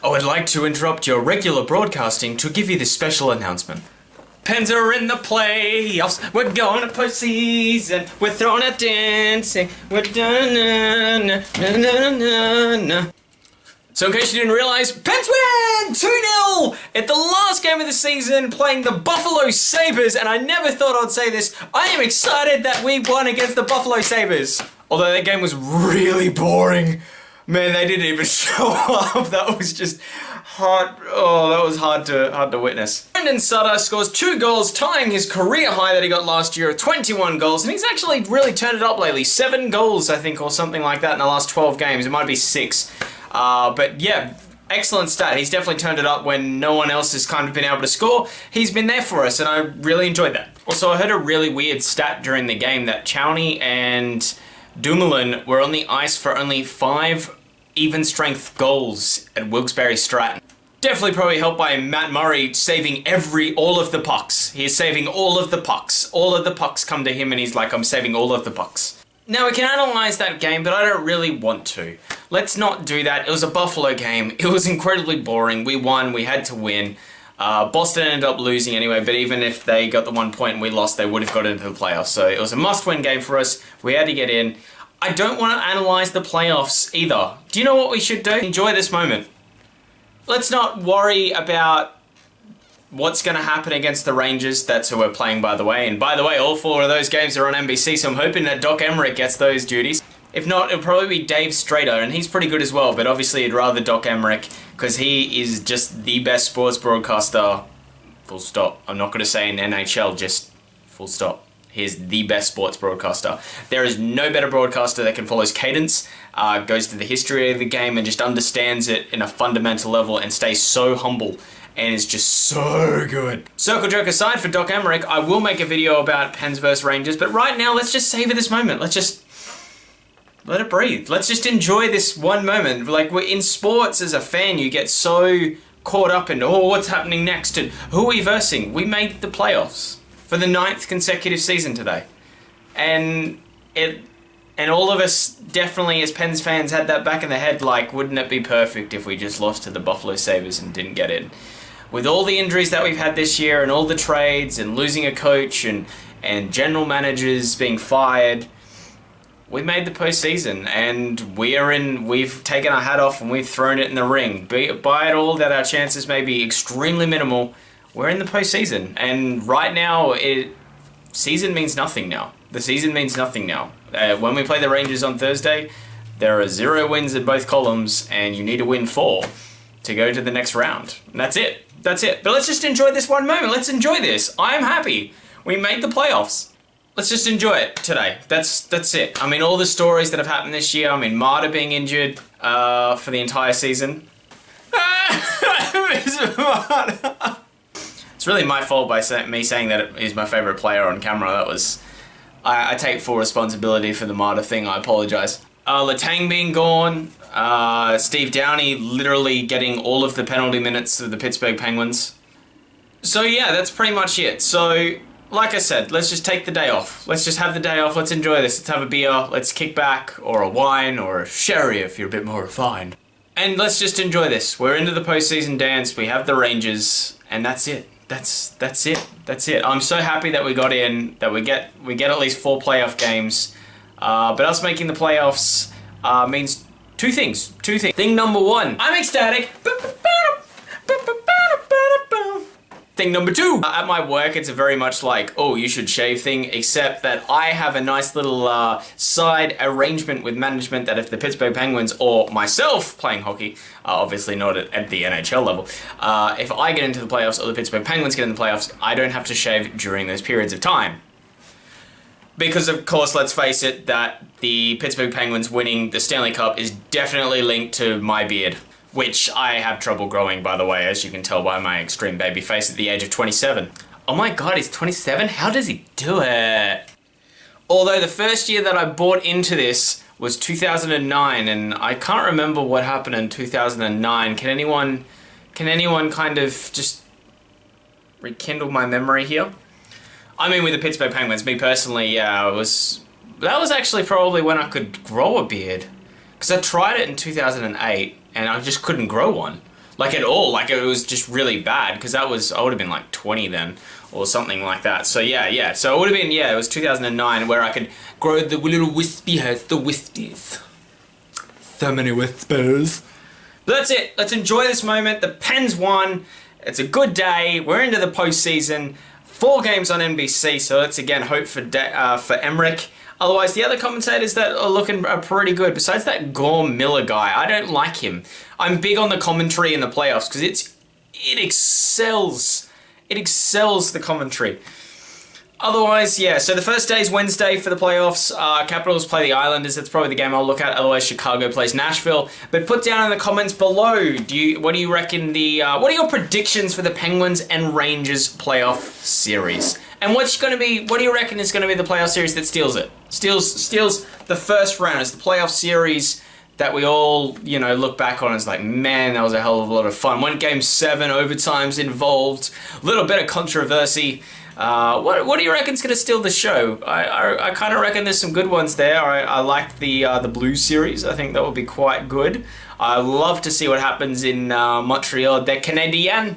I would like to interrupt your regular broadcasting to give you this special announcement. Pens are in the playoffs, we're going to postseason, we're throwing a dancing, we're da-na-na-na-na-na-na. So in case you didn't realise, Pens win 2-0 at the last game of the season playing the Buffalo Sabres, and I never thought I'd say this, I am excited that we won against the Buffalo Sabres. Although that game was really boring. Man, they didn't even show up. That was just hard. Oh, that was hard to witness. Brendan Sutter scores 2 goals, tying his career high that he got last year of 21 goals, and he's actually really turned it up lately. 7 goals, I think, or something like that in the last 12 games. It might be 6. But yeah, excellent stat. He's definitely turned it up when no one else has kind of been able to score. He's been there for us, and I really enjoyed that. Also, I heard a really weird stat during the game that Chowney and Dumoulin were on the ice for only 5 even strength goals at Wilkes-Barre Stratton. Definitely probably helped by Matt Murray saving all of the pucks. He is saving all of the pucks. All of the pucks come to him and he's like, I'm saving all of the pucks. Now we can analyse that game, but I don't really want to. Let's not do that. It was a Buffalo game. It was incredibly boring. We won. We had to win. Boston ended up losing anyway, but even if they got the 1 point and we lost, they would have got into the playoffs. So it was a must-win game for us. We had to get in. I don't want to analyse the playoffs either. Do you know what we should do? Enjoy this moment. Let's not worry about what's going to happen against the Rangers. That's who we're playing, by the way. And by the way, all 4 of those games are on NBC, so I'm hoping that Doc Emmerich gets those duties. If not, it'll probably be Dave Strader, and he's pretty good as well, but obviously I'd rather Doc Emmerich, because he is just the best sports broadcaster, full stop. I'm not going to say in NHL, just full stop. He's the best sports broadcaster. There is no better broadcaster that can follow cadence, goes to the history of the game and just understands it in a fundamental level and stays so humble and is just so good. Circle joke aside for Doc Emmerich, I will make a video about Pens vs Rangers, but right now let's just savor this moment. Let's just let it breathe. Let's just enjoy this one moment. Like, we're in sports as a fan, you get so caught up in, oh, what's happening next and who are we versing? We made the playoffs for the 9th consecutive season today. And all of us definitely as Pens fans had that back in the head, like, wouldn't it be perfect if we just lost to the Buffalo Sabres and didn't get in? With all the injuries that we've had this year and all the trades and losing a coach and general managers being fired, we made the postseason and we've taken our hat off and we've thrown it in the ring. By it all that our chances may be extremely minimal, we're in the postseason, and right now, season means nothing now. The season means nothing now. When we play the Rangers on Thursday, there are 0 wins in both columns, and you need to win 4 to go to the next round. And that's it. That's it. But let's just enjoy this one moment. Let's enjoy this. I am happy. We made the playoffs. Let's just enjoy it today. That's it. I mean, all the stories that have happened this year. I mean, Marta being injured for the entire season. It's really my fault by me saying that he's my favourite player on camera. That was... I take full responsibility for the Marta thing. I apologise. Letang being gone. Steve Downey literally getting all of the penalty minutes of the Pittsburgh Penguins. So yeah, that's pretty much it. So, like I said, let's just take the day off. Let's just have the day off. Let's enjoy this. Let's have a beer. Let's kick back. Or a wine. Or a sherry if you're a bit more refined. And let's just enjoy this. We're into the postseason dance. We have the Rangers. And that's it. That's it. That's it. I'm so happy that we got in, that we get at least 4 playoff games. But us making the playoffs means 2 things. 2 things. Thing number 1, I'm ecstatic. Thing number 2, at my work, it's a very much like, oh, you should shave thing, except that I have a nice little side arrangement with management that if the Pittsburgh Penguins or myself playing hockey, obviously not at the NHL level, if I get into the playoffs or the Pittsburgh Penguins get in the playoffs, I don't have to shave during those periods of time. Because, of course, let's face it, that the Pittsburgh Penguins winning the Stanley Cup is definitely linked to my beard. Which I have trouble growing, by the way, as you can tell by my extreme baby face at the age of 27. Oh my god, he's 27? How does he do it? Although the first year that I bought into this was 2009, and I can't remember what happened in 2009. Can anyone kind of just rekindle my memory here? I mean, with the Pittsburgh Penguins, me personally, yeah, that was actually probably when I could grow a beard. Because I tried it in 2008, and I just couldn't grow one. like at all. Like it was just really bad because I would have been like 20 then or something like that. So yeah. So it would have been, it was 2009 where I could grow the little wispy hairs, the wispies. So many whispers. But that's it. Let's enjoy this moment. The Pens won. It's a good day. We're into the postseason. 4 games on NBC, so let's again hope for Emmerich. Otherwise, the other commentators that are looking are pretty good. Besides that Gorm Miller guy, I don't like him. I'm big on the commentary in the playoffs because it excels. It excels the commentary. Otherwise, yeah, so the first day is Wednesday for the playoffs. Capitals play the Islanders. That's probably the game I'll look at. Otherwise, Chicago plays Nashville. But put down in the comments below, what do you reckon what are your predictions for the Penguins and Rangers playoff series? And what do you reckon is going to be the playoff series that steals it? Steals the first round. It's the playoff series that we all, look back on as like, man, that was a hell of a lot of fun. One game 7, overtime's involved. A little bit of controversy. What do you reckon's gonna steal the show? I kind of reckon there's some good ones there. I like the Blues series. I think that will be quite good. I love to see what happens in Montreal, the Canadiens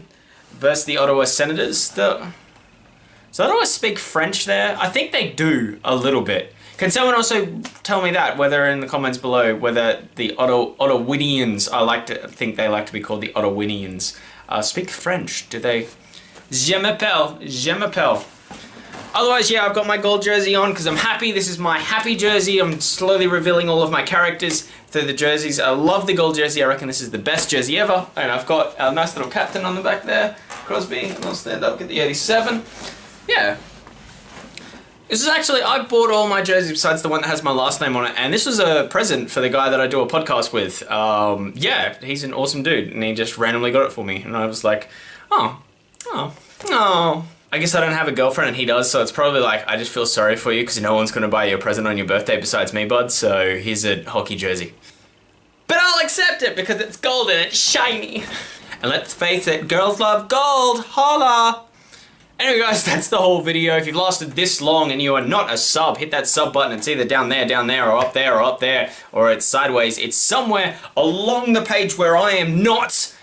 versus the Ottawa Senators. Does Ottawa speak French there? I think they do a little bit. Can someone also tell me that, whether in the comments below, whether the Ottawinians, I think they like to be called the Ottawinians, speak French? Do they? Je m'appelle. Otherwise, yeah, I've got my gold jersey on because I'm happy. This is my happy jersey. I'm slowly revealing all of my characters through the jerseys. I love the gold jersey. I reckon this is the best jersey ever. And I've got a nice little captain on the back there. Crosby, I'll stand up, get the 87. Yeah. This is actually, I bought all my jerseys besides the one that has my last name on it, and this was a present for the guy that I do a podcast with. Yeah, he's an awesome dude, and he just randomly got it for me, and I was like, oh. I guess I don't have a girlfriend and he does, so it's probably like, I just feel sorry for you because no one's going to buy you a present on your birthday besides me, bud, so here's a hockey jersey. But I'll accept it because it's gold and it's shiny. And let's face it, girls love gold, holla! Anyway guys, that's the whole video. If you've lasted this long and you are not a sub, hit that sub button. It's either down there, or up there, or it's sideways. It's somewhere along the page where I am not.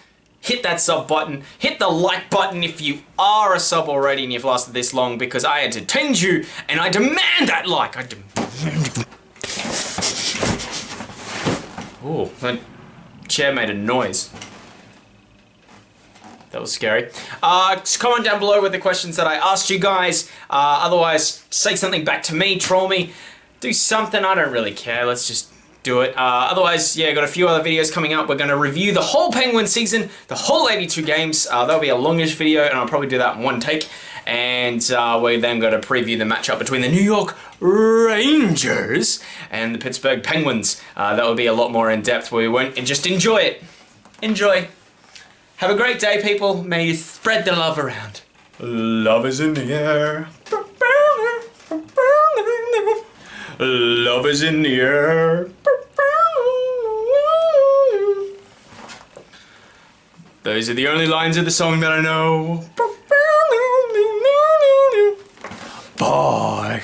Hit that sub button. Hit the like button if you are a sub already and you've lasted this long because I entertained you and I demand that like. Oh, that chair made a noise. That was scary. Comment down below with the questions that I asked you guys. Otherwise, say something back to me, troll me, do something. I don't really care. Let's just do it. Otherwise, yeah, got a few other videos coming up. We're going to review the whole Penguin season, the whole 82 games. That'll be a longish video, and I'll probably do that in one take. And we're then going to preview the matchup between the New York Rangers and the Pittsburgh Penguins. That will be a lot more in depth, where we won't just enjoy it. Enjoy. Have a great day, people. May you spread the love around. Love is in the air. Love is in the air. Those are the only lines of the song that I know. Bye.